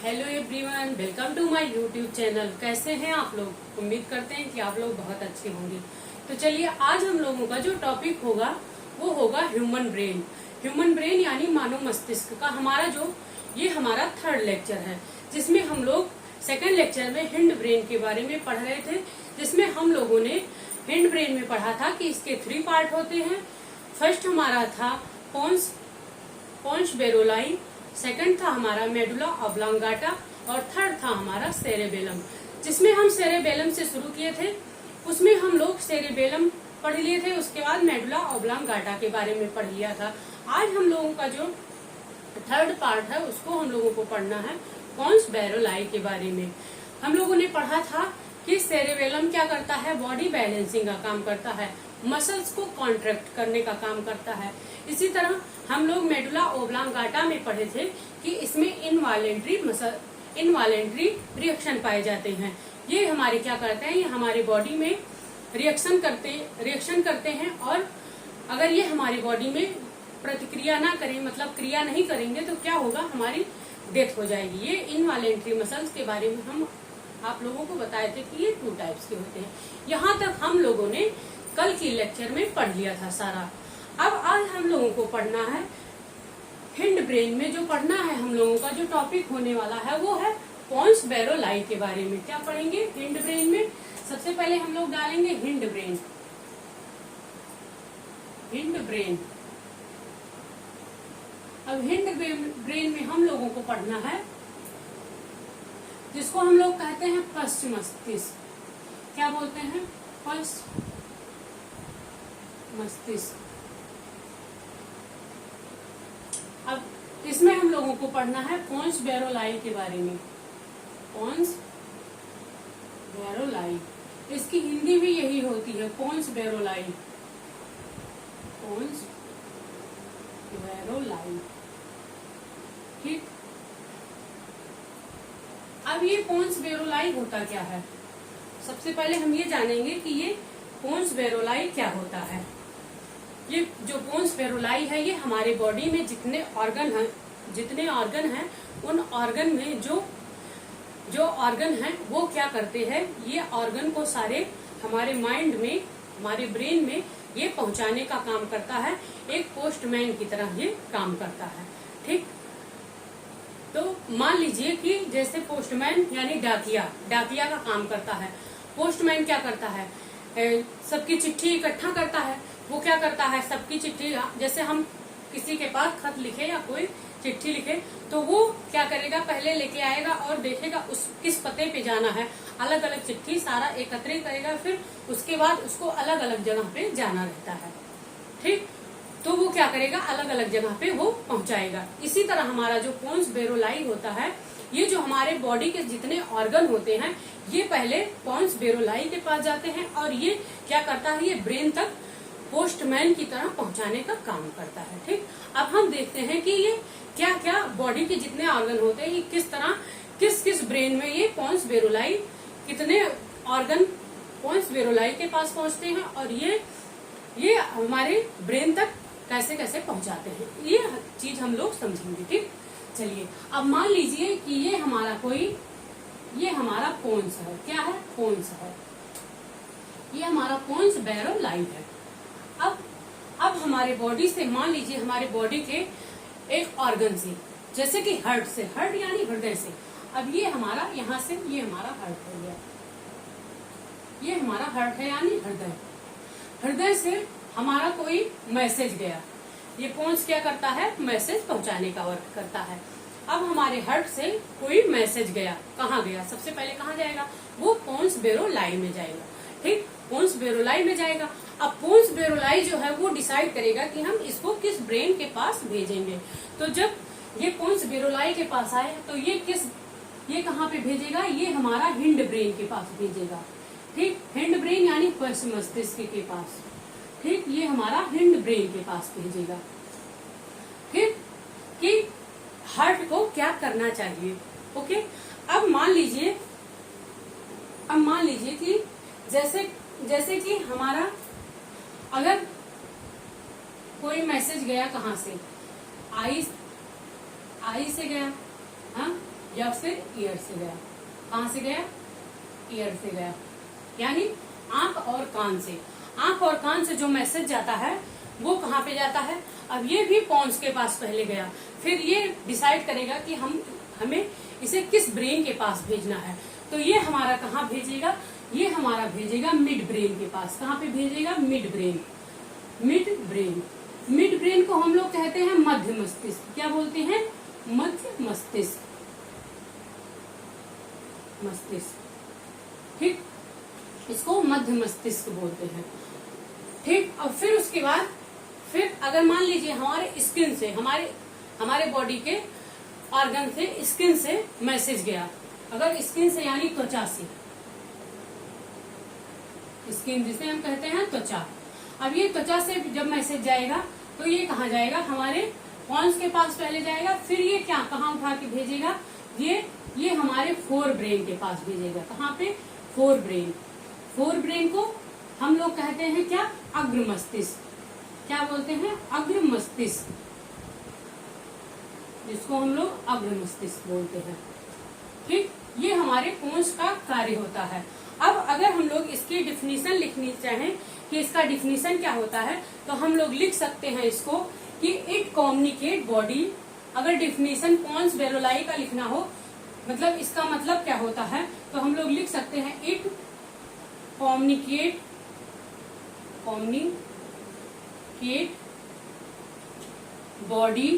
Hello everyone, welcome to my YouTube channel. कैसे हैं आप लोग? उम्मीद करते हैं कि आप लोग बहुत अच्छे होंगे। तो चलिए, आज हम लोगों का जो टॉपिक होगा वो होगा ह्यूमन ब्रेन। ह्यूमन ब्रेन यानी मानव मस्तिष्क का हमारा थर्ड लेक्चर है, जिसमें हम लोग सेकंड लेक्चर में हिंड ब्रेन के बारे में पढ़ रहे थे, जिसमें हम लोगों ने हिंड ब्रेन में पढ़ा था कि इसके 3 पार्ट होते हैं। फर्स्ट हमारा था पोन्स बेरोलाई, सेकंड था हमारा मेडुला ऑब्लांगाटा और थर्ड था हमारा सेरेबेलम। जिसमें हम सेरेबेलम से शुरू किए थे, उसमें हम लोग सेरेबेलम पढ़ लिए थे, उसके बाद मेडुला ऑब्लांगाटा के बारे में पढ़ लिया था। आज हम लोगों का जो थर्ड पार्ट है उसको हम लोगों को पढ़ना है पोन्स बेरोलाई के बारे में। हम लोगों ने पढ़ा था कि सेरेबेलम क्या करता है, बॉडी बैलेंसिंग का काम करता है, मसल्स को कॉन्ट्रैक्ट करने का काम करता है। इसी तरह हम लोग मेडुला ओब्लांगाटा में पढ़े थे कि इसमें इनवॉलेंट्री रिएक्शन पाए जाते हैं। ये हमारे क्या करते हैं, ये हमारे बॉडी में रिएक्शन करते हैं, और अगर ये हमारी बॉडी में प्रतिक्रिया ना करें, मतलब क्रिया नहीं करेंगे, तो क्या होगा, हमारी डेथ हो जाएगी। ये इनवॉलेंट्री मसल्स के बारे में हम आप लोगों को बताए थे कि ये 2 टाइप्स के होते हैं। यहाँ तक हम लोगों ने कल की लेक्चर में पढ़ लिया था सारा। अब आज हम लोगों को पढ़ना है हिंड ब्रेन में। जो पढ़ना है हम लोगों का जो टॉपिक होने वाला है वो है पोन्स बेरोलाई के बारे में। क्या पढ़ेंगे हिंड ब्रेन में? सबसे पहले हम लोग डालेंगे हिंड ब्रेन। अब हिंड ब्रेन में हम लोगों को पढ़ना है जिसको हम लोग कहते हैं पश्च मस्तिष्क। क्या बोलते हैं? पश्च मस्तिष्क। अब इसमें हम लोगों को पढ़ना है पोन्स बेरोलाई के बारे में। पोन्स बेरोलाई, इसकी हिंदी भी यही होती है, पोन्स बेरोलाई। पोन्स बेरोलाई, ठीक। अब ये पोन्स बेरोलाई होता क्या है? सबसे पहले हम ये जानेंगे कि ये पोन्स बेरोलाई क्या होता है। ये जो पोन्स बेरोलाई है, ये हमारे बॉडी में जितने ऑर्गन हैं, उन ऑर्गन में जो ऑर्गन हैं वो क्या करते हैं, ये ऑर्गन को सारे हमारे माइंड में, हमारे ब्रेन में ये पहुंचाने का काम करता है। एक पोस्टमैन की तरह ये काम करता है, ठीक। तो मान लीजिए कि जैसे पोस्टमैन यानी डाकिया का काम करता है। पोस्टमैन क्या करता है, सबकी चिट्ठी इकट्ठा करता है। वो क्या करता है, सबकी चिट्ठी, जैसे हम किसी के पास खत लिखे या कोई चिट्ठी लिखे, तो वो क्या करेगा, पहले लेके आएगा और देखेगा उस किस पते पे जाना है। अलग अलग चिट्ठी सारा एकत्रित करेगा, फिर उसके बाद उसको अलग अलग जगह पे जाना रहता है, ठीक। तो वो क्या करेगा, अलग अलग जगह पे वो पहुंचाएगा। इसी तरह हमारा जो पोन्स बेरोलाई होता है, ये जो हमारे बॉडी के जितने ऑर्गन होते हैं, ये पहले पोन्स बेरोलाई के पास जाते हैं, और ये क्या करता है, ये ब्रेन तक पोस्टमैन की तरह पहुंचाने का काम करता है, ठीक। अब हम देखते हैं कि ये क्या क्या बॉडी के जितने ऑर्गन होते हैं, ये किस तरह किस ब्रेन में ये पोन्स बेरोलाई, कितने ऑर्गन पोन्स बेरोलाई के पास पहुंचते हैं, और ये हमारे ब्रेन तक कैसे कैसे पहुंचाते हैं, ये चीज हम लोग समझेंगे, ठीक। चलिए, अब मान लीजिए कि ये हमारा पोन्स है। क्या है? पोन्स है। ये हमारा पोन्स बेरोलाई है। अब हमारे बॉडी से, मान लीजिए हमारे बॉडी के एक ऑर्गन से, जैसे कि हार्ट यानी हृदय से, अब ये हमारा यहाँ से, ये हमारा हार्ट हो गया, ये हमारा हार्ट है यानी हृदय से हमारा कोई मैसेज गया। ये पोन्स क्या करता है, मैसेज पहुंचाने का वर्क करता है। अब हमारे हार्ट से कोई मैसेज गया, कहाँ गया, सबसे पहले कहाँ जाएगा, वो पोन्स बेरोलाई में जाएगा, ठीक। पोन्स बेरोलाई में जाएगा। अब पोन्स बेरोलाई जो है वो डिसाइड करेगा कि हम इसको किस ब्रेन के पास भेजेंगे। तो जब ये पोन्स बेरोलाई के पास आए, तो ये कहाँ पे भेजेगा, ये हमारा हिंड ब्रेन के पास भेजेगा, ठीक। हिंड ब्रेन यानी पश्च मस्तिष्क के पास, ठीक। ये हमारा हिंड ब्रेन के पास भेजेगा, ठीक, कि हार्ट को क्या करना चाहिए। ओके। अब मान लीजिए कि जैसे कि हमारा अगर कोई मैसेज गया, कहाँ से, आई से गया, हाँ, या फिर ईयर से गया। कहाँ से गया? ईयर से गया, यानी आंख और कान से। आंख और कान से जो मैसेज जाता है वो कहाँ पे जाता है? अब ये भी पॉन्स के पास पहले गया, फिर ये डिसाइड करेगा कि हमें इसे किस ब्रेन के पास भेजना है। तो ये हमारा कहाँ भेजेगा? ये हमारा भेजेगा मिड ब्रेन के पास। कहाँ पे भेजेगा? Mid brain. Mid brain, mid brain को हम लोग कहते हैं मध्य मस्तिष्क। क्या बोलते हैं? मध्य मस्तिष्क, मस्तिष्क, ठीक, इसको मध्य मस्तिष्क बोलते हैं, ठीक। और फिर उसके बाद फिर अगर मान लीजिए हमारे स्किन से, हमारे बॉडी के ऑर्गन से, स्किन से मैसेज गया, अगर स्किन से यानी त्वचा से, स्किन जिसे हम कहते हैं त्वचा, अब ये त्वचा से जब मैसेज जाएगा तो ये कहाँ जाएगा? हमारे पॉन्स के पास पहले जाएगा, फिर ये क्या कहाँ उठा के भेजेगा? ये हमारे फोर ब्रेन के पास भेजेगा। कहाँ पे? Fore brain. फोर ब्रेन को हम लोग कहते हैं क्या? अग्र मस्तिष्क। क्या बोलते हैं? अग्र मस्तिष्क, जिसको हम लोग अग्र मस्तिष्क बोलते हैं, ठीक। ये हमारे पॉन्स का कार्य होता है। अब अगर हम लोग इसकी डिफिनीशन लिखनी चाहें कि इसका डिफिनीशन क्या होता है, तो हम लोग लिख सकते हैं इसको कि इट कम्युनिकेट बॉडी। अगर डिफिनीशन पॉन्स वेरोलाई का लिखना हो, मतलब इसका मतलब क्या होता है, तो हम लोग लिख सकते हैं it communicate body,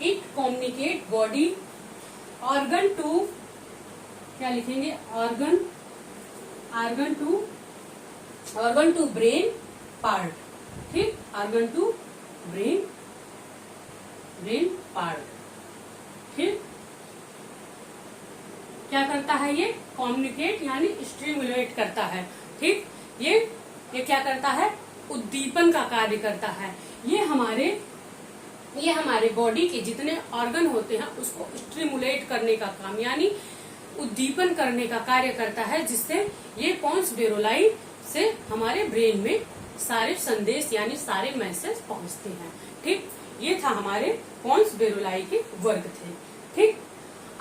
it communicate body organ to, क्या लिखेंगे? ऑर्गन टू ब्रेन पार्ट, ठीक, ऑर्गन टू ब्रेन पार्ट, ठीक। क्या करता है? ये कम्युनिकेट यानी स्टिमुलेट करता है, ठीक। ये क्या करता है? उद्दीपन का कार्य करता है। ये हमारे बॉडी के जितने ऑर्गन होते हैं उसको स्टिमुलेट करने का काम, यानी उद्दीपन करने का कार्य करता है, जिससे ये पॉन्स वेरोलाई से हमारे ब्रेन में सारे संदेश यानी सारे मैसेज पहुंचते हैं, ठीक। ये था हमारे पॉन्स वेरोलाई के वर्ग थे, ठीक।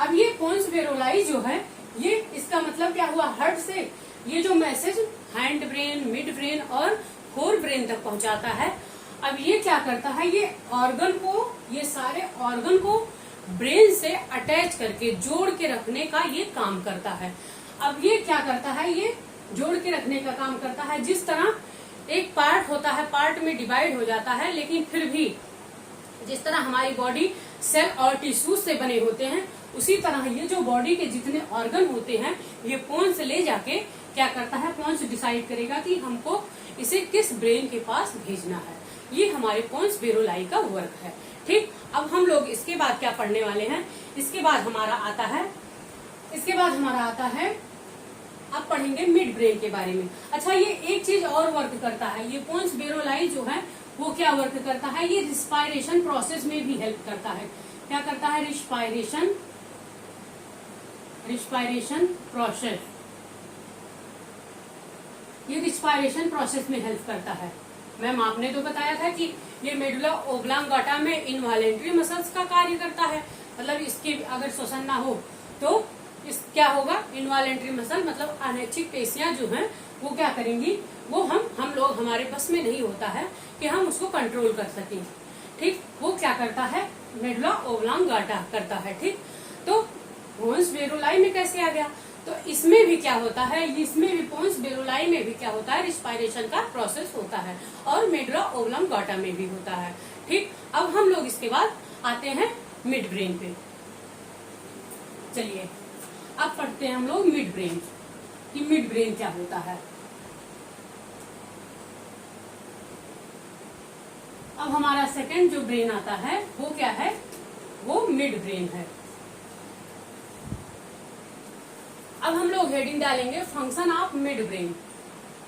अब ये पॉन्स वेरोलाई जो है, ये इसका मतलब क्या हुआ? हार्ट से ये जो message hind brain, mid brain और फोर ब्रेन तक पहुंचाता है। अब ये क्या करता है? ये सारे ऑर्गन को ब्रेन से अटैच करके जोड़ के रखने का ये काम करता है। अब ये क्या करता है? ये जोड़ के रखने का काम करता है। जिस तरह एक पार्ट होता है, पार्ट में डिवाइड हो जाता है, लेकिन फिर भी जिस तरह हमारी बॉडी सेल और टिश्यूज से बने होते हैं, उसी तरह ये जो बॉडी के जितने ऑर्गन होते हैं, ये पॉन्स ले जाके क्या करता है? पॉन्स डिसाइड करेगा कि हमको इसे किस ब्रेन के पास भेजना है। ये हमारे पॉन्स वेरोलाई का वर्क है, ठीक। अब हम लोग इसके बाद क्या पढ़ने वाले हैं? इसके बाद हमारा आता है अब पढ़ेंगे मिड ब्रेन के बारे में। अच्छा, ये एक चीज और वर्क करता है, ये पॉन्स वेरोलाई जो है वो क्या वर्क करता है? ये रिस्पायरेशन प्रोसेस में भी हेल्प करता है। क्या करता है? रिस्पायरेशन प्रोसेस, ये रिस्पायरेशन प्रोसेस में हेल्प करता है। मैम आपने तो बताया था कि ये मेडुला ओब्लांगाटा में इनवॉलेंट्री मसल्स का कार्य करता है, मतलब इसके अगर श्वसन ना हो तो इस क्या होगा? इनवॉलेंट्री मसल मतलब अनैच्छिक पेशियां जो हैं वो क्या करेंगी? वो हम लोग हमारे बस में नहीं होता है कि हम उसको कंट्रोल कर सकें, ठीक। वो क्या करता है? मेडुला ओब्लांगाटा करता है, ठीक। तो पॉन्स वेरोलाई में कैसे आ गया? तो इसमें भी क्या होता है? इसमें भी पॉन्स वेरोलाई में भी क्या होता है? रिस्पायरेशन का प्रोसेस होता है, और मेडुला ओब्लांगाटा में भी होता है, ठीक। अब हम लोग इसके बाद आते हैं मिड ब्रेन पे। चलिए अब पढ़ते हैं हम लोग मिड ब्रेन कि मिड ब्रेन क्या होता है। अब हमारा सेकंड जो ब्रेन आता है वो क्या है? वो मिड ब्रेन है। अब हम लोग हेडिंग डालेंगे फंक्शन ऑफ मिड ब्रेन,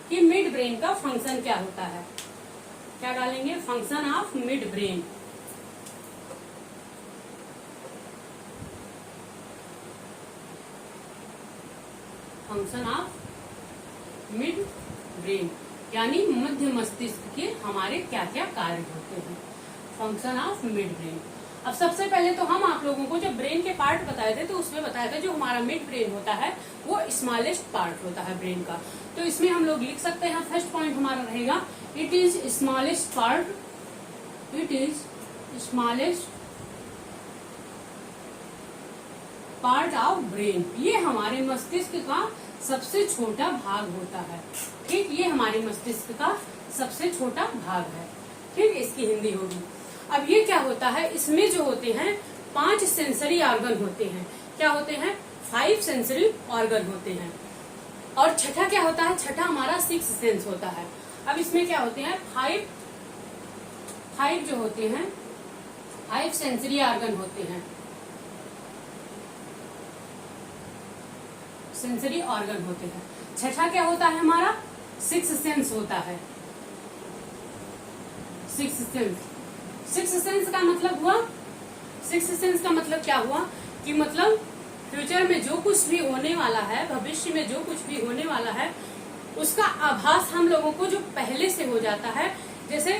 कि मिड ब्रेन का फंक्शन क्या होता है। क्या डालेंगे? Function of mid brain. Function of mid brain यानी मध्य मस्तिष्क के हमारे क्या क्या कार्य होते हैं। Function of mid brain. अब सबसे पहले तो हम आप लोगों को जब ब्रेन के पार्ट बताए थे तो उसमें बताया था जो हमारा मिड ब्रेन होता है वो स्मॉलेस्ट पार्ट होता है ब्रेन का। तो इसमें हम लोग लिख सकते हैं, फर्स्ट पॉइंट हमारा रहेगा it is smallest part, it is smallest part of brain. ये हमारे मस्तिष्क का सबसे छोटा भाग होता है। ठीक, ये हमारे मस्तिष्क का सबसे छोटा भाग है। ठीक, इसकी हिंदी होगी। अब ये क्या होता है, इसमें जो होते हैं 5 सेंसरी ऑर्गन होते हैं। क्या होते हैं? 5 सेंसरी ऑर्गन होते हैं। और छठा क्या होता है? छठा हमारा 6 सेंस होता है। अब इसमें क्या होते हैं? 5 जो होते हैं 5 सेंसरी ऑर्गन होते हैं, सेंसरी ऑर्गन होते हैं। छठा क्या होता है हमारा? 6 सेंस होता है, 6 सेंस। 6 सेंस का मतलब हुआ, 6 सेंस का मतलब क्या हुआ कि मतलब फ्यूचर में जो कुछ भी होने वाला है, भविष्य में जो कुछ भी होने वाला है उसका आभास हम लोगों को जो पहले से हो जाता है। जैसे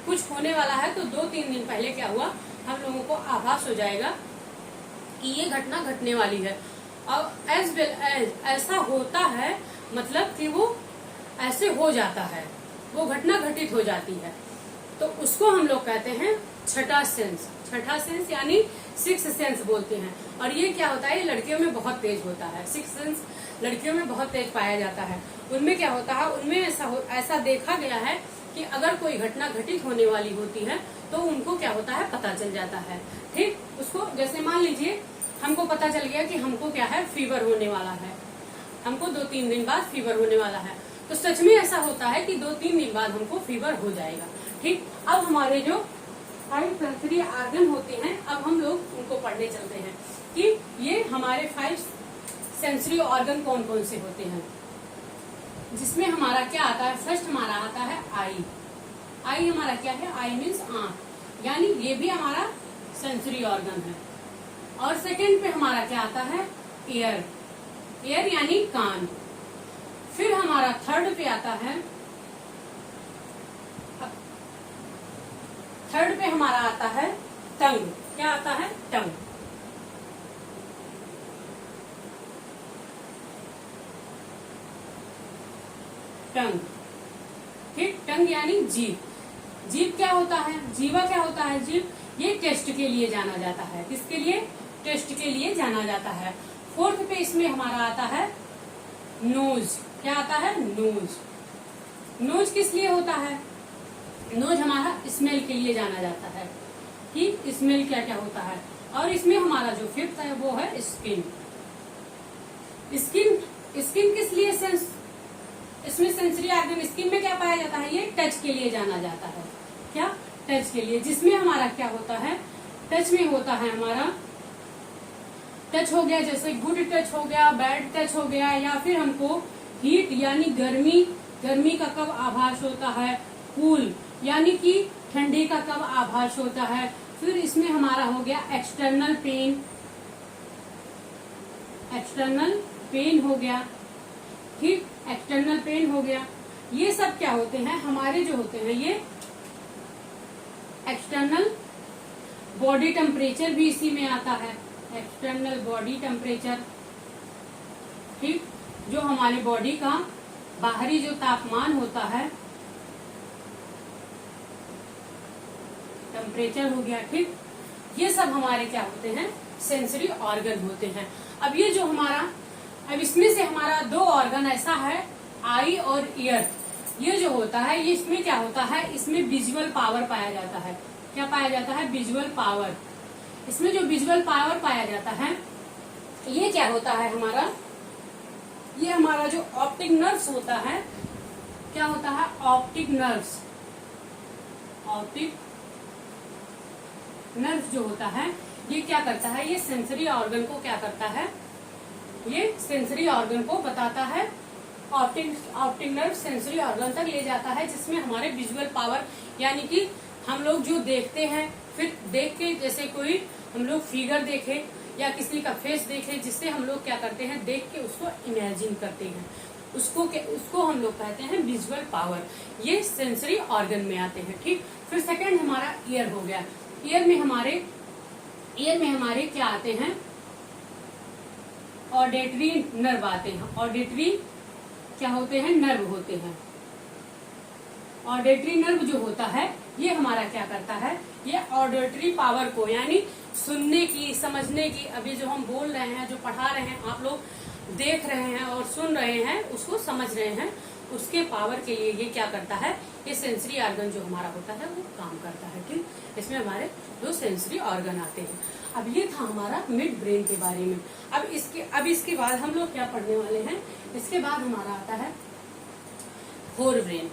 कुछ होने वाला है तो 2-3 दिन पहले क्या हुआ, हम लोगों को आभास हो जाएगा कि ये घटना घटने वाली है। और एज वेल एज ऐसा होता है, मतलब कि वो ऐसे हो जाता है, वो घटना घटित हो जाती है। तो उसको हम लोग कहते हैं छठा सेंस। छठा सेंस यानी 6 सेंस बोलते हैं। और ये क्या होता है, ये लड़कियों में बहुत तेज होता है। 6 सेंस लड़कियों में बहुत तेज पाया जाता है। उनमें क्या होता है, उनमें ऐसा देखा गया है कि अगर कोई घटना घटित होने वाली होती है तो उनको क्या होता है, पता चल जाता है। ठीक, उसको जैसे मान लीजिए हमको पता चल गया कि हमको क्या है, फीवर होने वाला है, हमको 2-3 दिन बाद फीवर होने वाला है। तो सच में ऐसा होता है कि 2-3 दिन बाद हमको फीवर हो जाएगा। ठीक, अब हमारे जो 5 सेंसरी ऑर्गन होते हैं, अब हम लोग उनको पढ़ने चलते हैं कि ये हमारे 5 सेंसरी ऑर्गन कौन कौन से होते हैं। जिसमें हमारा क्या आता है, फर्स्ट हमारा आता है आई। आई हमारा क्या है? आई मीन्स आंख, यानी ये भी हमारा सेंसरी ऑर्गन है। और सेकंड पे हमारा क्या आता है? ईयर, ईयर यानी कान। फिर हमारा थर्ड पे आता है, थर्ड पे हमारा आता है टंग। क्या आता है? टंग। टंग, ठीक, टंग यानी जीभ। जीभ क्या होता है? जीवा क्या होता है? जीभ ये टेस्ट के लिए जाना जाता है। किसके लिए? टेस्ट के लिए जाना जाता है। फोर्थ पे इसमें हमारा आता है नोज। क्या आता है? नोज। नोज किस लिए होता है? नोज हमारा स्मेल के लिए जाना जाता है। ठीक, स्मेल क्या क्या होता है। और इसमें हमारा जो फिफ्थ है वो है स्किन। स्किन, स्किन किस लिए सेंस, इसमें सेंसरी ऑर्गन स्किन में क्या पाया जाता है? ये टच के लिए जाना जाता है। क्या? टच के लिए। जिसमें हमारा क्या होता है, टच में होता है हमारा, टच हो गया जैसे गुड टच हो गया, बैड टच हो गया, या फिर हमको हीट यानी गर्मी, गर्मी का कब आभास होता है, कूल यानी कि ठंडी का कब आभास होता है। फिर इसमें हमारा हो गया एक्सटर्नल पेन, एक्सटर्नल पेन हो गया। ठीक, एक्सटर्नल पेन हो गया। ये सब क्या होते हैं हमारे जो होते हैं, ये एक्सटर्नल बॉडी टेम्परेचर भी इसी में आता है। एक्सटर्नल बॉडी टेम्परेचर, ठीक, जो हमारी बॉडी का बाहरी जो तापमान होता है, टेम्परेचर हो गया। ठीक, ये सब हमारे क्या होते हैं? सेंसरी ऑर्गन होते हैं। अब ये जो हमारा, अब इसमें से हमारा 2 ऑर्गन ऐसा है, आई और ईयर। ये जो होता है, ये इसमें क्या होता है, इसमें विजुअल पावर पाया जाता है। क्या पाया जाता है? Visual power. इसमें जो विजुअल पावर पाया जाता है, ये क्या होता है हमारा, ये हमारा जो ऑप्टिक नर्व्स होता है, क्या होता है? Optic nerves. ऑप्टिक नर्व जो होता है, ये क्या करता है? ये सेंसरी ऑर्गन को क्या करता है? ये सेंसरी ऑर्गन को बताता है। ऑप्टिक नर्व सेंसरी ऑर्गन तक ले जाता है, जिसमें हमारे विजुअल पावर, यानी कि हम लोग जो देखते हैं, फिर देख के जैसे कोई हम लोग फिगर देखे या किसी का फेस देखे, जिससे हम लोग क्या करते हैं, देख के उसको इमेजिन करते हैं, उसको हम लोग कहते हैं विजुअल पावर। ये सेंसरी ऑर्गन में आते हैं। ठीक, फिर सेकंड हमारा ईयर हो गया। ईयर में हमारे ईयर में हमारे क्या आते हैं, ऑडिटरी नर्व आते हैं। ऑडिटरी क्या होते हैं, नर्व होते हैं। ऑडिटरी नर्व जो होता है ये हमारा क्या करता है, ये ऑडिटरी पावर को यानी सुनने की, समझने की, अभी जो हम बोल रहे हैं, जो पढ़ा रहे हैं, आप लोग देख रहे हैं और सुन रहे हैं, उसको समझ रहे हैं, उसके पावर के लिए ये क्या करता है, ये सेंसरी ऑर्गन जो हमारा होता है वो काम करता है। ठीक, इसमें हमारे दो सेंसरी ऑर्गन आते हैं। अब ये था हमारा मिड ब्रेन के बारे में। अब इसके बाद हम लोग क्या पढ़ने वाले हैं, इसके बाद हमारा आता है फोर ब्रेन।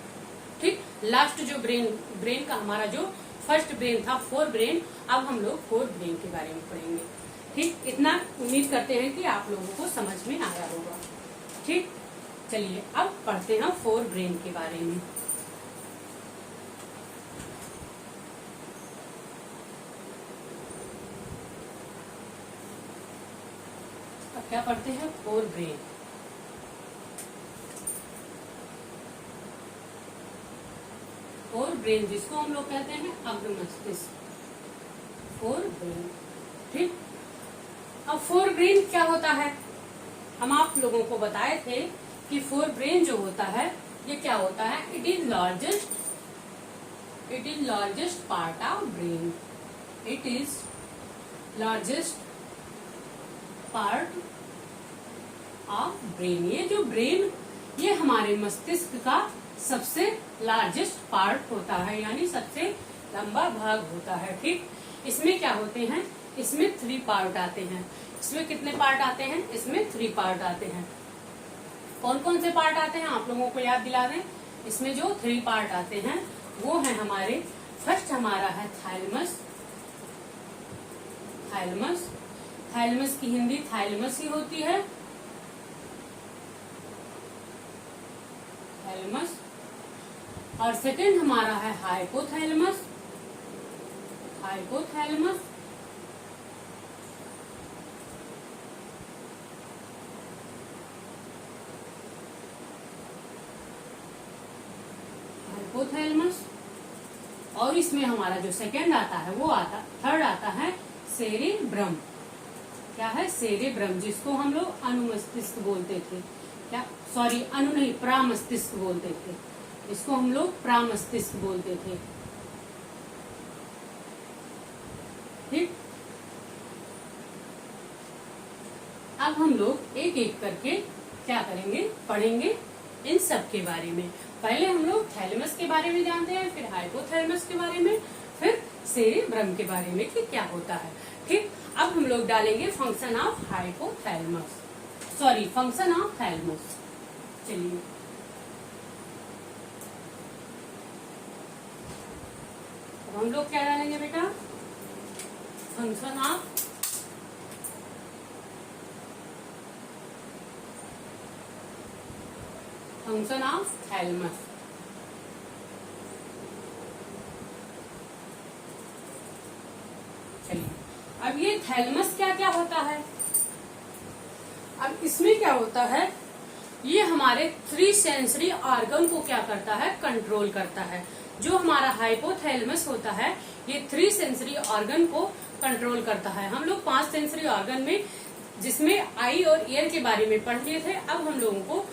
ठीक, लास्ट जो ब्रेन का हमारा जो फर्स्ट ब्रेन था फोर ब्रेन, अब हम लोग फोर ब्रेन के बारे में पढ़ेंगे। ठीक, इतना उम्मीद करते हैं कि आप लोगों को समझ में आया होगा। ठीक, चलिए अब पढ़ते हैं फोर ब्रेन के बारे में। अब क्या पढ़ते हैं, फोर ब्रेन। फोर ब्रेन जिसको हम लोग कहते हैं अग्र मस्तिष्क, फोर ब्रेन। ठीक, अब फोर ब्रेन क्या होता है, हम आप लोगों को बताए थे कि फोर ब्रेन जो होता है ये क्या होता है, it is largest part of brain. It is largest part of brain. ये जो ब्रेन, ये हमारे मस्तिष्क का सबसे लार्जेस्ट पार्ट होता है, यानी सबसे लंबा भाग होता है। ठीक, इसमें क्या होते हैं, इसमें 3 पार्ट आते हैं। इसमें कितने पार्ट आते हैं, इसमें 3 पार्ट आते हैं। कौन कौन से पार्ट आते हैं आप लोगों को याद दिला दें। इसमें जो 3 पार्ट आते हैं वो है हमारे, फर्स्ट हमारा है थाइलमस। थाइलमस की हिंदी थाइलमस ही होती है, थाइलमस। और सेकंड हमारा है हाइपोथैलेमस। और इसमें हमारा जो सेकंड आता है वो थर्ड आता है सेरेब्रम। क्या है, सेरेब्रम, जिसको हम लोग अनुमस्तिष्क बोलते थे। क्या, सॉरी, अनु नहीं, प्रामस्तिष्क बोलते थे। इसको हम लोग प्रामस्तिष्क बोलते थे। ठीक, अब हम लोग एक एक करके क्या करेंगे, पढ़ेंगे इन सब के बारे में। पहले हम लोग थैलेमस के बारे में जानते हैं, फिर हाइपोथैलेमस के बारे में, फिर सेरेब्रम के बारे में कि क्या होता है। ठीक, अब हम लोग डालेंगे function of hypothalamus, sorry function of thalamus. चलिए अब हम लोग क्या डालेंगे बेटा, फंक्शन ऑफ थैलेमस। चलिए, अब ये थैलेमस क्या क्या होता है। अब इसमें क्या होता है, ये हमारे 3 सेंसरी ऑर्गन को क्या करता है, कंट्रोल करता है। जो हमारा हाइपोथैलेमस होता है ये 3 सेंसरी ऑर्गन को कंट्रोल करता है। हम लोग 5 सेंसरी ऑर्गन में, जिसमें आई और ईयर के बारे में पढ़ लिए थे, अब हम लोगों को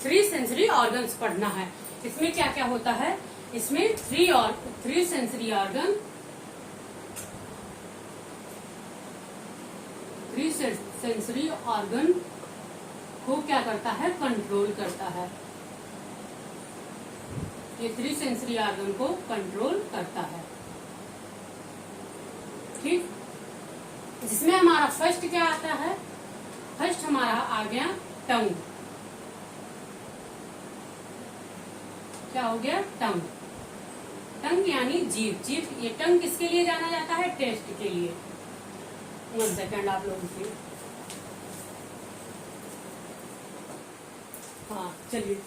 3 सेंसरी ऑर्गन्स पढ़ना है। इसमें क्या क्या होता है, इसमें 3 सेंसरी ऑर्गन, 3 सेंसरी ऑर्गन को क्या करता है, कंट्रोल करता है। ये 3 सेंसरी ऑर्गन को कंट्रोल करता है। ठीक, जिसमें हमारा फर्स्ट क्या आता है, फर्स्ट हमारा आ गया टंग। क्या हो गया, टंग यानी जीभ। ये टंग किसके लिए जाना जाता है, टेस्ट के लिए। 1 सेकेंड आप लोग से, हाँ चलिए।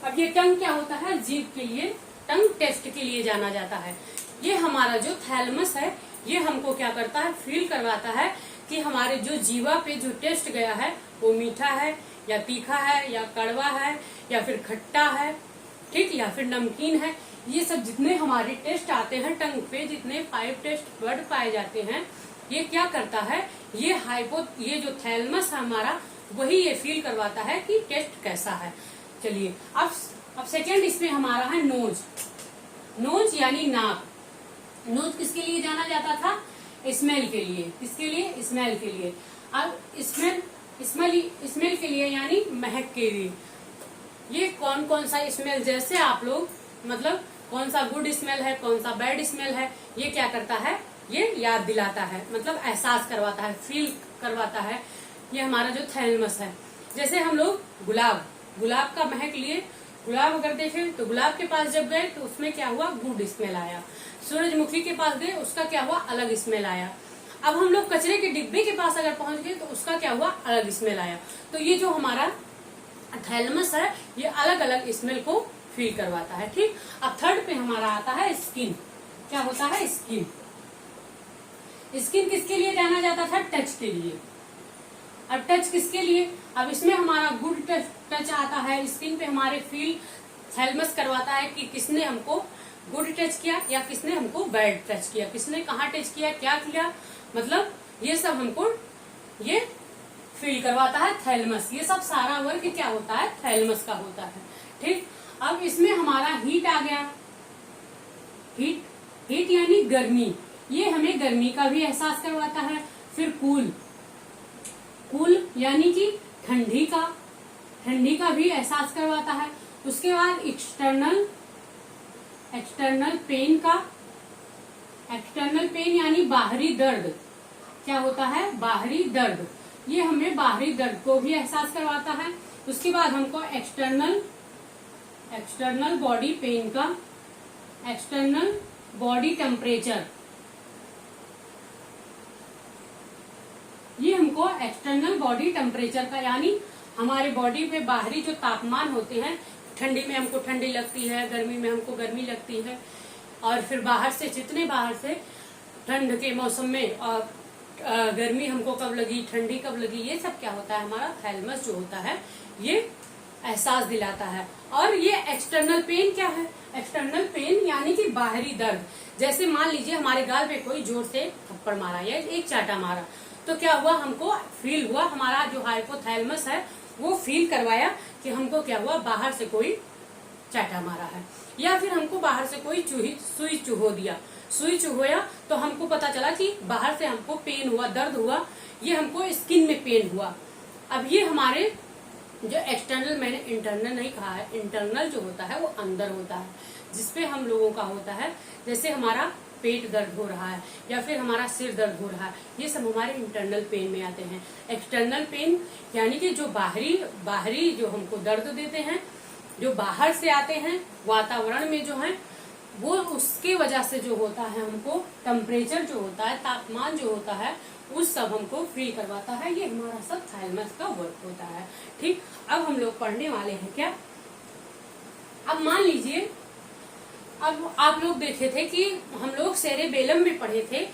अब ये टंग क्या होता है, जीभ के लिए, टंग टेस्ट के लिए जाना जाता है। ये हमारा जो थैलेमस है ये हमको क्या करता है, फील करवाता है कि हमारे जो जीवा पे जो टेस्ट गया है वो मीठा है या तीखा है या कड़वा है या फिर खट्टा है, ठीक, या फिर नमकीन है। ये सब जितने हमारे टेस्ट आते हैं टंग पे, जितने 5 टेस्ट वर्ड पाए जाते हैं, ये क्या करता है, ये जो थैलेमस है हमारा, वही ये फील करवाता है कि टेस्ट कैसा है। चलिए अब सेकंड इसमें हमारा है नोज। नोज यानी नाक। नोज किसके लिए जाना जाता था, स्मेल के लिए। किसके लिए, स्मेल के लिए। अब स्मेल के लिए यानी महक के लिए। ये कौन कौन सा स्मेल, जैसे आप लोग मतलब कौन सा गुड स्मेल है, कौन सा बैड स्मेल है, ये क्या करता है, ये याद दिलाता है, मतलब एहसास करवाता है, फील करवाता है। ये हमारा जो थैलेमस है। जैसे हम लोग गुलाब का महक लिए, गुलाब अगर देखें तो गुलाब के पास जब गए तो उसमें क्या हुआ, गुड स्मेल आया। सूरजमुखी के पास गए, उसका क्या हुआ, अलग स्मेल आया। अब हम लोग कचरे के डिब्बे के पास अगर पहुंच गए तो उसका क्या हुआ, अलग स्मेल आया। तो ये जो हमारा थैलेमस है, ये अलग अलग स्मेल को फील करवाता है। ठीक। अब थर्ड पे हमारा आता है स्किन। क्या होता है, स्किन। स्किन किसके लिए जाना जाता था, टच के लिए। अब टच किसके लिए, अब इसमें हमारा गुड टच आता है। स्किन पे हमारे फील थैलेमस करवाता है कि किसने हमको गुड टच किया या किसने हमको बैड टच किया, किसने कहाँ टच किया, क्या किया, मतलब ये सब हमको ये फील करवाता है थैलेमस। ये सब सारा वर्क क्या होता है, थैलेमस का होता है। ठीक। अब इसमें हमारा हीट आ गया। हीट यानी गर्मी, ये हमें गर्मी का भी एहसास करवाता है। फिर कूल यानी कि ठंडी का भी एहसास करवाता है। उसके बाद एक्सटर्नल पेन यानी बाहरी दर्द। क्या होता है, बाहरी दर्द। ये हमें बाहरी दर्द को भी एहसास करवाता है। उसके बाद हमको एक्सटर्नल बॉडी पेन का, एक्सटर्नल बॉडी टेम्परेचर, ये हमको एक्सटर्नल बॉडी टेम्परेचर का यानी हमारे बॉडी पे बाहरी जो तापमान होते हैं, ठंडी में हमको ठंडी लगती है, गर्मी में हमको गर्मी लगती है, और फिर बाहर से ठंड के मौसम में और गर्मी हमको कब लगी, ठंडी कब लगी, ये सब क्या होता है, हमारा थैलेमस जो होता है ये एहसास दिलाता है। और ये एक्सटर्नल पेन क्या है, एक्सटर्नल पेन यानी कि बाहरी दर्द। जैसे मान लीजिए हमारे गाल पे कोई जोर से थप्पड़ मारा या एक चाटा मारा, तो क्या हुआ, हमको फील हुआ, हमारा जो हाइपोथैलेमस है वो फील करवाया कि हमको क्या हुआ, बाहर से कोई चाटा मारा है, या फिर हमको बाहर से कोई सुई चुहो दिया। सुई चुहोया तो हमको पता चला कि बाहर से हमको पेन हुआ, दर्द हुआ, ये हमको स्किन में पेन हुआ। अब ये हमारे जो एक्सटर्नल, मैंने इंटरनल नहीं कहा है, इंटरनल जो होता है वो अंदर होता है, जिसपे हम लोगों का होता है, जैसे हमारा पेट दर्द हो रहा है या फिर हमारा सिर दर्द हो रहा है, ये सब हमारे इंटरनल पेन में आते हैं। एक्सटर्नल पेन यानी कि जो बाहरी जो हमको दर्द देते हैं, जो बाहर से आते हैं, वातावरण में जो है वो, उसके वजह से जो होता है हमको टेम्परेचर जो होता है, तापमान जो होता है, उस सब हमको फील करवाता है। ये हमारा सब थैलेमस का वर्क होता है। ठीक। अब हम लोग पढ़ने वाले हैं क्या, अब मान लीजिए, अब आप लोग देखे थे कि हम लोग सेरेबेलम में पढ़े थे,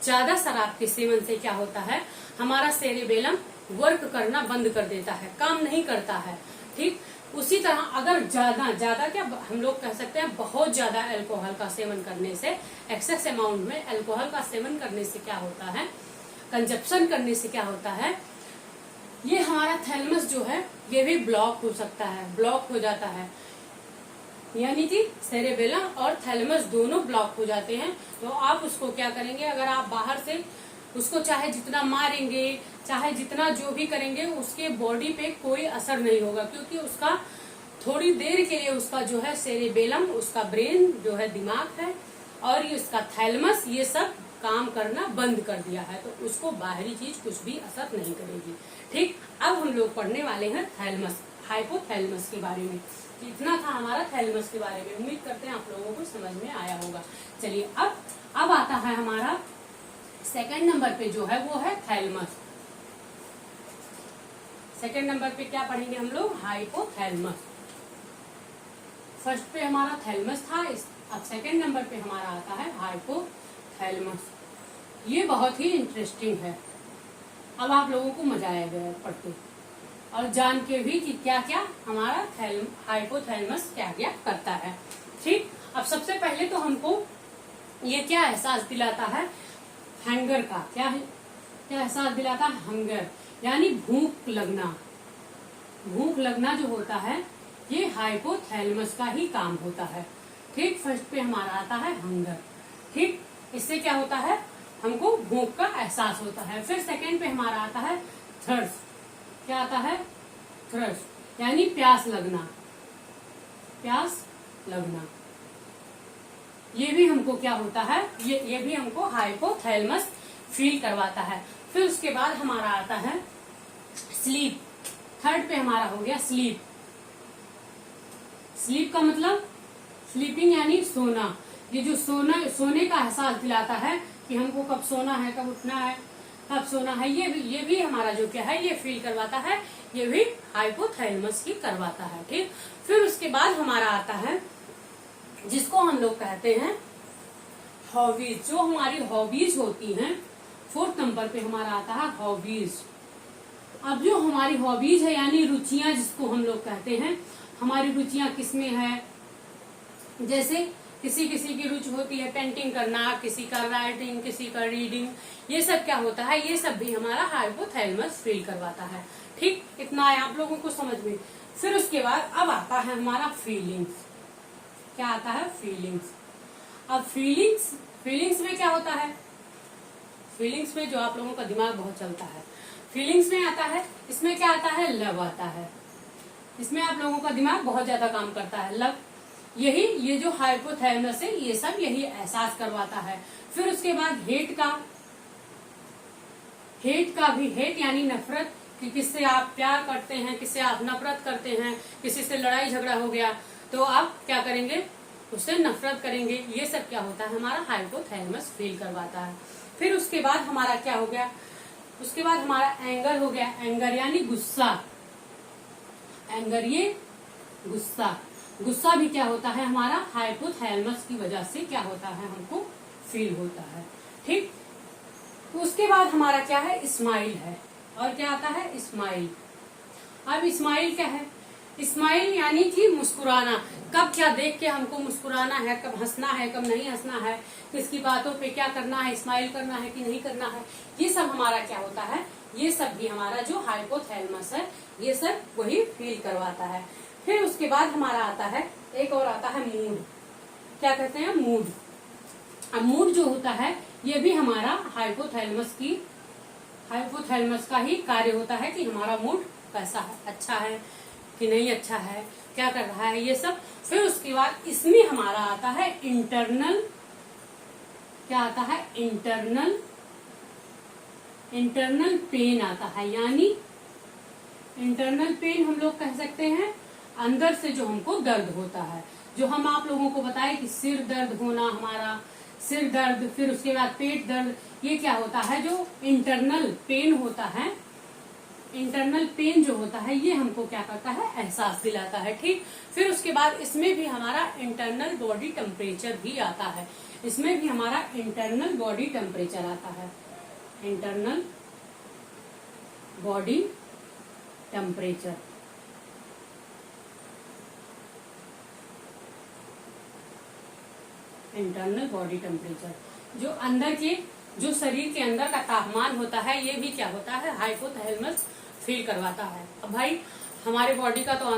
ज्यादा शराब के सेवन से क्या होता है, हमारा सेरेबेलम वर्क करना बंद कर देता है, काम नहीं करता है। ठीक। उसी तरह अगर ज्यादा क्या हम लोग कह सकते हैं, बहुत ज्यादा अल्कोहल का सेवन करने से, एक्सेस अमाउंट में अल्कोहल का सेवन करने से क्या होता है, कंजप्शन करने से क्या होता है, ये हमारा थैलेमस जो है ये भी ब्लॉक हो सकता है, ब्लॉक हो जाता है, यानी कि सेरेबेलम और थैलेमस दोनों ब्लॉक हो जाते हैं। तो आप उसको क्या करेंगे, अगर आप बाहर से उसको चाहे जितना मारेंगे, चाहे जितना जो भी करेंगे, उसके बॉडी पे कोई असर नहीं होगा, क्योंकि उसका थोड़ी देर के लिए उसका जो है सेरेबेलम, उसका ब्रेन जो है, दिमाग है, और ये उसका थैलेमस, ये सब काम करना बंद कर दिया है, तो उसको बाहरी चीज कुछ भी असर नहीं करेगी। ठीक। अब हम लोग पढ़ने वाले हैं थैलेमस, हाइपोथैलेमस के बारे में। इतना था हमारा थैलेमस के बारे में, उम्मीद करते हैं आप लोगों को समझ में आया होगा। चलिए अब आता है हमारा सेकंड नंबर पे जो है वो है थैलेमस। सेकंड नंबर पे क्या पढ़ेंगे हम लोग, हाइपोथैलेमस। फर्स्ट पे हमारा थैलेमस था, अब सेकंड नंबर पे हमारा आता है हाइपोथैलेमस। ये बहुत ही इंटरेस्टिंग है, अब आप लोगों को मजा आएगा पढ़ते और जान के भी कि क्या क्या हमारा हाइपोथैलेमस क्या क्या करता है। ठीक। अब सबसे पहले तो हमको ये क्या एहसास दिलाता है, हंगर का क्या है, क्या एहसास दिलाता है? हंगर यानी भूख लगना। भूख लगना जो होता है ये हाइपोथैलेमस का ही काम होता है। ठीक, फर्स्ट पे हमारा आता है हंगर। ठीक, इससे क्या होता है? हमको भूख का एहसास होता है। फिर सेकंड पे हमारा आता है थर्स्ट। क्या आता है? थर्स्ट यानी प्यास लगना। प्यास लगना ये भी हमको क्या होता है? ये भी हमको हाइपोथैलेमस फील करवाता है। फिर उसके बाद हमारा आता है स्लीप। थर्ड पे हमारा हो गया स्लीप। स्लीप का मतलब स्लीपिंग यानी सोना। ये जो सोने का एहसास दिलाता है कि हमको कब सोना है, कब उठना है, कब सोना है, ये भी हमारा जो क्या है ये फील करवाता है। ये भी हाइपोथैलेमस ही करवाता है। ठीक, फिर उसके बाद हमारा आता है जिसको हम लोग कहते हैं हॉबीज। जो हमारी हॉबीज होती हैं, फोर्थ नंबर पे हमारा आता है हॉबीज। अब जो हमारी हॉबीज है यानी रुचियां जिसको हम लोग कहते हैं, हमारी रुचियां किसमें है? जैसे किसी किसी की रुचि होती है पेंटिंग करना, किसी का राइटिंग, किसी का रीडिंग, ये सब क्या होता है? ये सब भी हमारा हाइपोथैलेमस फील करवाता है। ठीक, इतना है आप लोगों को समझ में। फिर उसके बाद अब आता है हमारा फीलिंग्स। क्या आता है? फीलिंग्स। अब फीलिंग्स में क्या होता है? फीलिंग्स में जो आप लोगों का दिमाग बहुत चलता है, फीलिंग्स में आता है, इसमें क्या आता है? लव आता है। इसमें आप लोगों का दिमाग बहुत ज्यादा काम करता है। लव, यही ये जो हाइपोथैलेमस है ये सब यही एहसास करवाता है। फिर उसके बाद हेट का भी, हेट यानी नफरत, कि किससे आप प्यार करते हैं, किससे आप नफरत करते हैं, किसी से लड़ाई झगड़ा हो गया तो आप क्या करेंगे? उससे नफरत करेंगे। ये सब क्या होता है? हमारा हाइपोथैलेमस फील करवाता है। फिर उसके बाद हमारा क्या हो गया? उसके बाद हमारा एंगर हो गया। एंगर यानी गुस्सा। एंगर ये गुस्सा। गुस्सा भी क्या होता है? हमारा हाइपोथैलेमस की वजह से क्या होता है? हमको फील होता है। ठीक, तो उसके बाद हमारा क्या है? स्माइल है। और क्या आता है? स्माइल। अब स्माइल क्या है? स्माइल यानी कि मुस्कुराना। कब क्या देख के हमको मुस्कुराना है, कब हंसना है, कब नहीं हंसना है, किसकी बातों पे क्या करना है, स्माइल करना है कि नहीं करना है, ये सब हमारा क्या होता है? ये सब भी हमारा जो हाइपोथैलेमस है ये सब वही फील करवाता है। फिर उसके बाद हमारा आता है एक और आता है मूड। क्या कहते हैं? मूड। अब मूड जो होता है ये भी हमारा हाइपोथैलेमस का ही कार्य होता है कि हमारा मूड कैसा है, अच्छा है कि नहीं अच्छा है, क्या कर रहा है, ये सब। फिर उसके बाद इसमें हमारा आता है इंटरनल। क्या आता है? इंटरनल पेन आता है। यानी इंटरनल पेन हम लोग कह सकते हैं अंदर से जो हमको दर्द होता है। जो हम आप लोगों को बताए कि सिर दर्द होना, हमारा सिर दर्द, फिर उसके बाद पेट दर्द, ये क्या होता है? जो इंटरनल पेन होता है, इंटरनल पेन जो होता है ये हमको क्या करता है? एहसास दिलाता है। ठीक, फिर उसके बाद इसमें भी हमारा इंटरनल बॉडी टेम्परेचर भी आता है। इसमें भी हमारा इंटरनल बॉडी टेम्परेचर आता है। Internal body temperature. Internal body temperature जो अंदर के, जो शरीर के अंदर का तापमान होता है ये भी क्या होता है? हाइपोथैलेमस फील करवाता है। अब भाई हमारे बॉडी का तो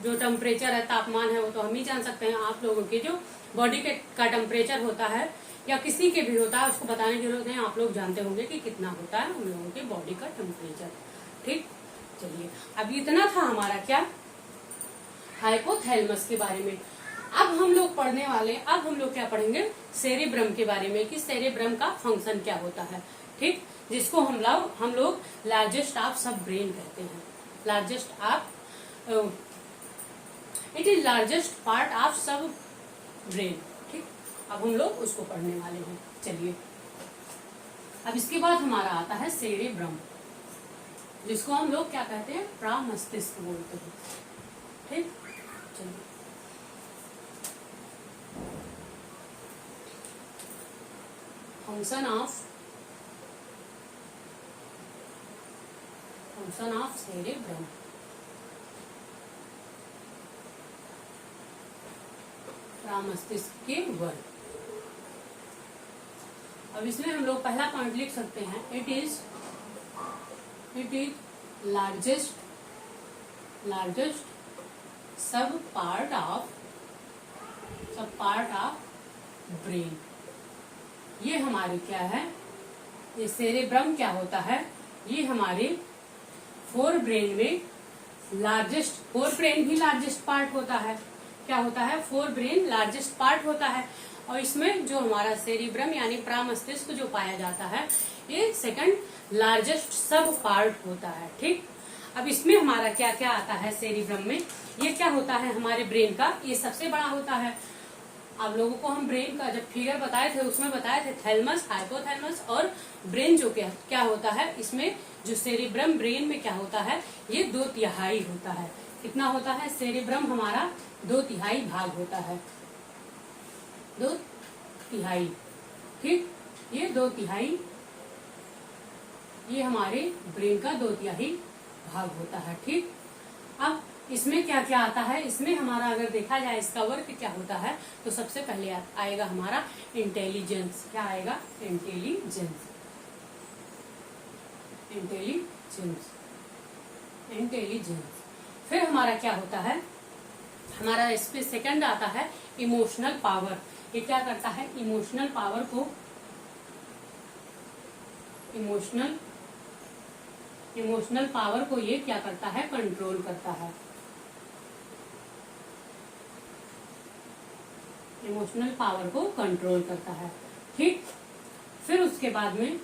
जो टेम्परेचर है, तापमान है, वो तो हम ही जान सकते हैं। आप लोगों के जो बॉडी का टेम्परेचर होता है या किसी के भी होता है उसको बताने की जरूरत नहीं, आप लोग जानते होंगे कि कितना होता है हम लोगों के बॉडी का टेम्परेचर। ठीक, चलिए अब इतना था हमारा क्या? हाइपोथैलेमस के बारे में। अब हम लोग पढ़ने वाले, अब हम लोग क्या पढ़ेंगे? सेरेब्रम के बारे में, कि सेरेब्रम का फंक्शन क्या होता है। ठीक, जिसको हम लोग लार्जेस्ट ऑफ सब ब्रेन कहते हैं। Largest of, it is largest part of सब ब्रेन। ठीक, अब हम लोग उसको पढ़ने वाले हैं। चलिए अब इसके बाद हमारा आता है सेरेब्रम, जिसको हम लोग क्या कहते हैं? प्रमस्तिष्क बोलते हैं। ठीक, चलिए फंक्शन ऑफ सेरेब्रम। प्रमस्तिष्क के वर्ग। अब इसमें हम लोग पहला पॉइंट लिख सकते हैं, इट इज लार्जेस्ट सब पार्ट ऑफ ब्रेन। ये हमारे क्या है, ये सेरेब्रम क्या होता है, ये हमारे फोर ब्रेन भी लार्जेस्ट पार्ट होता है। क्या होता है, फोर ब्रेन लार्जेस्ट पार्ट होता है। और इसमें जो हमारा सेरिब्रम यानी प्रामस्तिष्क जो पाया जाता है, ये सेकंड लार्जेस्ट सब पार्ट होता है। ठीक, अब इसमें हमारा क्या क्या आता है सेरिब्रम में, ये क्या होता है हमारे ब्रेन का, ये सबसे बड़ा होता है। आप लोगों को हम ब्रेन का जब फिगर बताए थे उसमें बताए थे थैलमस, हाइपोथैलमस और ब्रेन जो क्या होता है, इसमें जो सेरिब्रम ब्रेन में क्या होता है, ये 2/3 होता है। कितना होता है, सेरिब्रम हमारा 2/3 भाग होता है, 2/3। ठीक, ये 2/3 ये हमारे ब्रेन का 2/3 भाग होता है। ठीक, अब इसमें क्या क्या आता है, इसमें हमारा अगर देखा जाए इसका वर्क क्या होता है, तो सबसे पहले आएगा हमारा इंटेलिजेंस। क्या आएगा, इंटेलिजेंस। फिर हमारा क्या होता है, हमारा इस पे सेकंड आता है इमोशनल पावर। ये क्या करता है, इमोशनल पावर को ये क्या करता है, कंट्रोल करता है। इमोशनल पावर को कंट्रोल करता है। ठीक, फिर उसके बाद में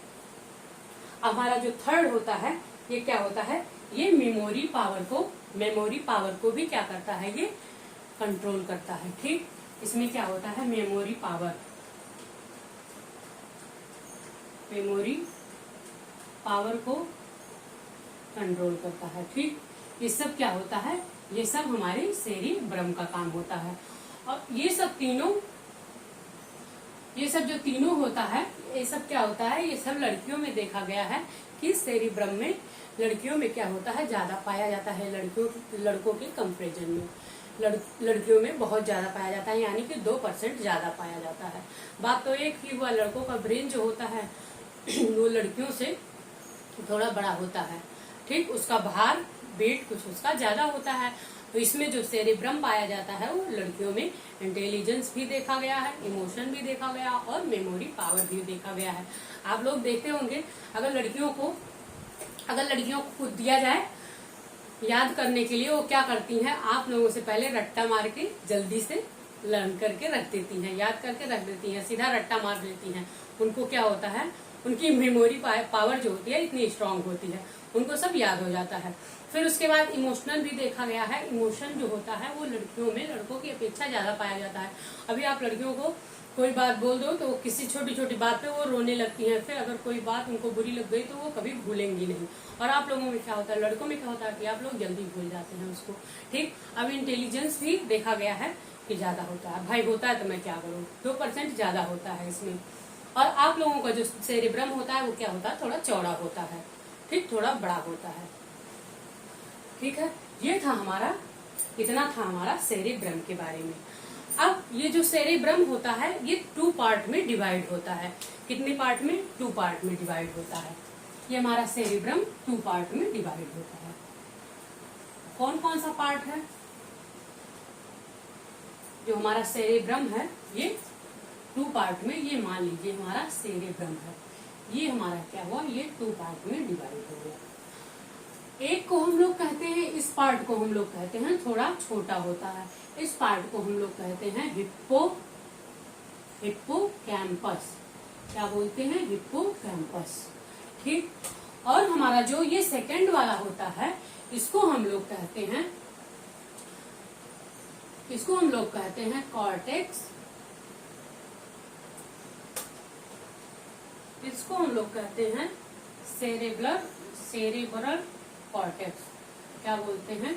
हमारा जो थर्ड होता है, ये क्या होता है, ये मेमोरी पावर को भी क्या करता है, ये कंट्रोल करता है। ठीक, इसमें क्या होता है, मेमोरी पावर को कंट्रोल करता है। ठीक, ये सब क्या होता है, ये सब हमारे सेरिब्रम का काम होता है। और ये सब जो तीनों होता है, ये सब क्या होता है, ये सब लड़कियों में देखा गया है कि सेरिब्रम में लड़कियों में क्या होता है, ज्यादा पाया जाता है। लड़कों के कंपेरिजन में लड़कियों में बहुत ज्यादा पाया जाता है, यानी कि 2% ज्यादा पाया जाता है। बात तो एक ही हुआ, लड़कों का ब्रेन जो होता है वो लड़कियों से थोड़ा बड़ा होता है। ठीक, उसका भार वेट कुछ उसका ज्यादा होता है। तो इसमें जो सेरिब्रम पाया जाता है वो लड़कियों में इंटेलिजेंस भी देखा गया है, इमोशन भी देखा गया और मेमोरी पावर भी देखा गया है। आप लोग देखते होंगे, अगर लड़कियों को कुछ दिया जाए याद करने के लिए, वो क्या करती हैं, आप लोगों से पहले रट्टा मार के जल्दी से लर्न करके रख देती हैं, याद करके रख देती हैं, सीधा रट्टा मार देती हैं। उनको क्या होता है, उनकी मेमोरी पावर जो होती है इतनी स्ट्रांग होती है, उनको सब याद हो जाता है। फिर उसके बाद इमोशनल भी देखा गया है। इमोशन जो होता है वो लड़कियों में लड़कों की अपेक्षा ज्यादा पाया जाता है। अभी आप लड़कियों को कोई बात बोल दो तो किसी छोटी छोटी बात पे वो रोने लगती हैं, फिर अगर कोई बात उनको बुरी लग गई तो वो कभी भूलेंगी नहीं। और आप लोगों में क्या होता है, लड़कों में क्या होता है कि आप लोग जल्दी भूल जाते हैं उसको। ठीक, अब इंटेलिजेंस भी देखा गया है कि ज्यादा होता है। भाई होता है तो मैं क्या करूँ, 2% ज्यादा होता है इसमें। और आप लोगों का जो सेरिब्रम होता है वो क्या होता है, थोड़ा चौड़ा होता है। ठीक, थोड़ा बड़ा होता है। ठीक है, ये था हमारा, इतना था हमारा सेरिब्रम के बारे में। अब ये जो सेरिब्रम होता है ये 2 पार्ट में डिवाइड होता है। कितने पार्ट में, 2 पार्ट में डिवाइड होता है। ये हमारा सेरिब्रम 2 पार्ट में डिवाइड होता है। कौन कौन सा पार्ट है, जो हमारा सेरिब्रम है ये 2 पार्ट में, ये मान लीजिए हमारा सेरिब्रम है, ये हमारा क्या हुआ, ये 2 पार्ट में डिवाइड हो गया। एक को हम लोग कहते हैं, इस पार्ट को हम लोग कहते हैं थोड़ा छोटा होता है, इस पार्ट को हम लोग कहते हैं हिप्पोकैम्पस। क्या बोलते हैं, हिप्पोकैम्पस। ठीक, और हमारा जो ये सेकंड वाला होता है इसको हम लोग कहते हैं कॉर्टेक्स। इसको हम लोग कहते हैं सेरेब्रल कॉर्टेक्स। क्या बोलते हैं,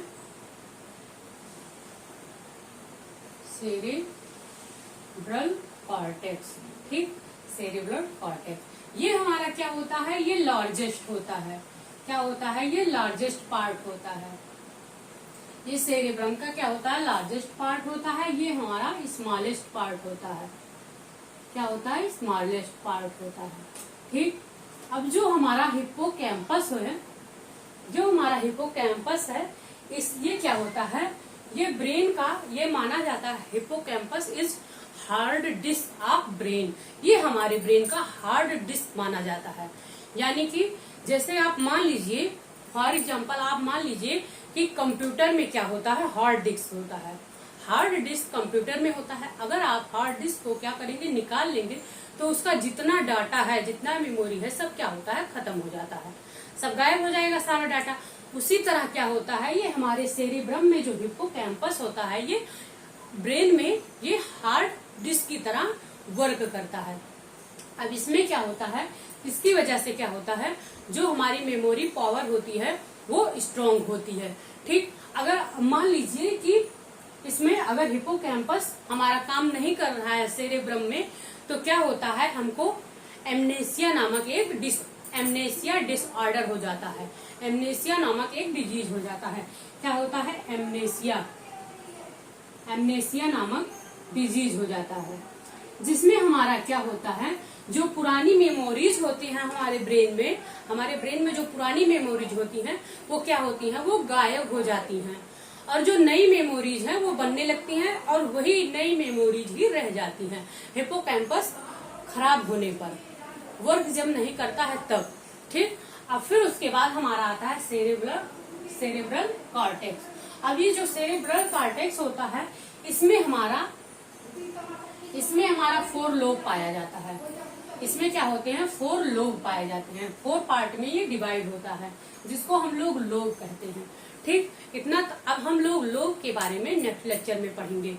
सेरेब्रल कॉर्टेक्स। ठीक, सेरेब्रल कॉर्टेक्स ये हमारा क्या होता है, ये लार्जेस्ट होता है। क्या होता है, ये लार्जेस्ट पार्ट होता है। ये सेरेब्रम का क्या होता है, लार्जेस्ट पार्ट होता है। ये हमारा स्मॉलेस्ट पार्ट होता है। क्या क्या होता है, स्मॉलेस्ट पार्ट होता है। ठीक, अब जो हमारा हिप्पोकैम्पस है, जो हमारा हिप्पोकैम्पस है, इस ये क्या होता है, ये ब्रेन का, ये माना जाता है hippocampus is hard disk of brain. ये हमारे ब्रेन का हार्ड डिस्क माना जाता है। यानी कि जैसे आप मान लीजिए, फॉर एग्जाम्पल आप मान लीजिए कि कंप्यूटर में क्या होता है, हार्ड डिस्क होता है। हार्ड डिस्क कंप्यूटर में होता है। अगर आप हार्ड डिस्क को क्या करेंगे, निकाल लेंगे, तो उसका जितना डाटा है, जितना मेमोरी है, सब क्या होता है, खत्म हो जाता है, सब गायब हो जाएगा सारा डाटा। उसी तरह क्या होता है, ये हमारे सेरेब्रम में जो हिप्पोकैम्पस होता है, ये ब्रेन में ये हार्ड डिस्क की तरह वर्क करता है। अब इसमें क्या होता है, इसकी वजह से क्या होता है, जो हमारी मेमोरी पावर होती है वो स्ट्रांग होती है। ठीक, अगर मान लीजिए कि इसमें अगर हिप्पोकैम्पस हमारा काम नहीं कर रहा है सेरेब्रम में, तो क्या होता है, हमको एमनेसिया नामक एमनेसिया डिसऑर्डर हो जाता है। एमनेसिया नामक एक डिजीज हो जाता है। क्या होता है, एमनेसिया नामक डिजीज हो जाता है, जिसमें हमारा क्या होता है, जो पुरानी मेमोरीज होती हैं हमारे ब्रेन में जो पुरानी मेमोरीज होती हैं वो क्या होती हैं, वो गायब हो जाती हैं, और जो नई मेमोरीज हैं वो बनने लगती हैं, और वही नई मेमोरीज ही रह जाती हैं। हिप्पोकैम्पस खराब होने पर, वर्क जब नहीं करता है तब। ठीक, अब फिर उसके बाद हमारा आता है सेरेब्रल कॉर्टेक्स। अब ये जो सेरेब्रल कॉर्टेक्स होता है, इसमें हमारा 4 लोब पाया जाता है। इसमें क्या होते हैं, 4 लोब पाए जाते हैं। 4 पार्ट में ये डिवाइड होता है, जिसको हम लोग लोब कहते हैं। ठीक, इतना अब हम लोग लोब के बारे में नेक्स्ट लेक्चर में पढ़ेंगे,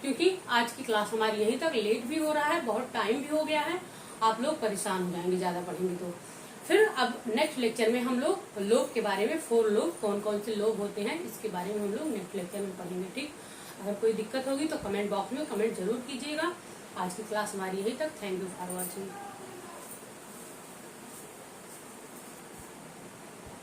क्योंकि आज की क्लास हमारी यहीं तक, लेट भी हो रहा है, बहुत टाइम भी हो गया है, आप लोग परेशान हो जाएंगे ज्यादा पढ़ेंगे तो। फिर अब नेक्स्ट लेक्चर में हम लोग लोब के बारे में, 4 लोब कौन कौन से लोब होते हैं, इसके बारे में हम लोग नेक्स्ट लेक्चर में पढ़ेंगे। ठीक, अगर कोई दिक्कत होगी तो कमेंट बॉक्स में कमेंट जरूर कीजिएगा। आज की क्लास हमारी यहीं तक। Thank you for watching.